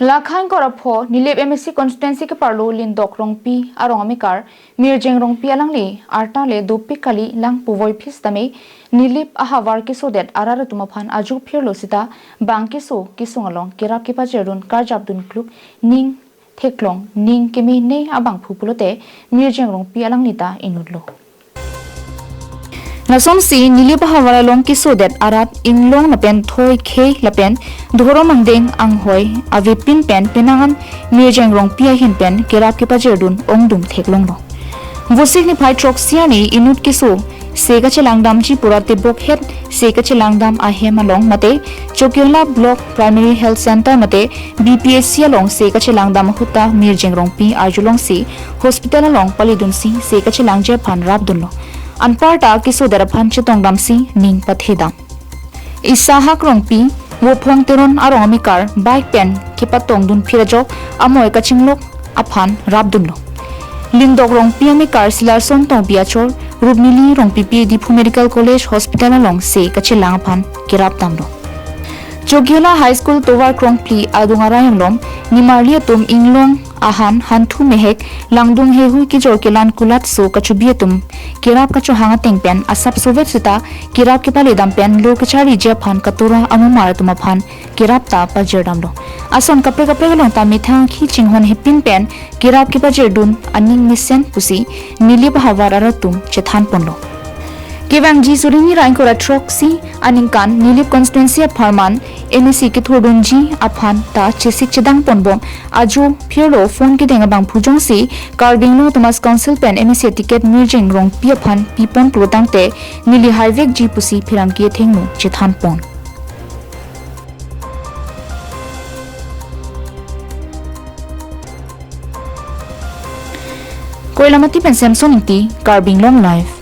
Lakhan korapho Nilip MSC constituency ke parlo lindok rongpi arongomikar Mirjeng Rongpi alangli artale dopi kali lang puvoi phistame Nilip ahavar kisodet arara tumaphan aju phirlo sita bangkiso kisungalong kirap kipa jerun karjabdun kluk ning theklong ning kemi ne abang phupulote Mirjeng Rongpi alangnita inudlo Nasom si Nilip ahavar along kisodet arat inglong lapen thoi khe lapen dhoro mangdeng anghoi avipin pen penangan Mirjeng Rongpi hin pen kirap kipa jerdun ongdum theklong no Vosik ni phai trok siani inut kiso seka chelangdam ji pura tibok het seka chelangdam ahem along mate Chokyola block primary health center mate BPSC along seka chelangdam huta Mirjeng Rongpi ajulong si hospital along palidun si seka chelangje phan rabdun lo anparta kiso daraphan chitongdam si ning pathedam Isahak Rongpi wopong teron aromikar bike pen kipatong dun phirajok amoy kachinglok aphan rabdun lo Lindok Rongpi amikar silar son tong biachor Rubmili Rongpi di Medical College Hospital along se kachilang aphan kirap tamlo Chogyola High School Towar Krongpli adungarayang lom nimarli atum inglong ahan hantu mehek langdung hehui ki jorkelan kulat so kachubiatum kirap kachu hanga tengpen asap sovet sita kirap kipali dampen lokachari japhan katura amumar tumaphan kirap ta pajerdamlo ason kapre long ta mithang khi chinghon hepin pen kirap kipajerdun aning misen pusi Nilip ahavar aratum chethan ponlo Kevang ji suringi rain kora troksi aningkan Nilip constituency pharman MEC ke thordun ji aphan ta chesik chedang ponbom ajo phirlo phone ke denga bang phujong si cardinglo Thomas council pen MEC ticket Mirjeng Rongpi aphan pipon klotangte Nili highway ji pusi phirang ki thengnu chethan pon Koilamati pen Samsung ti carbing long life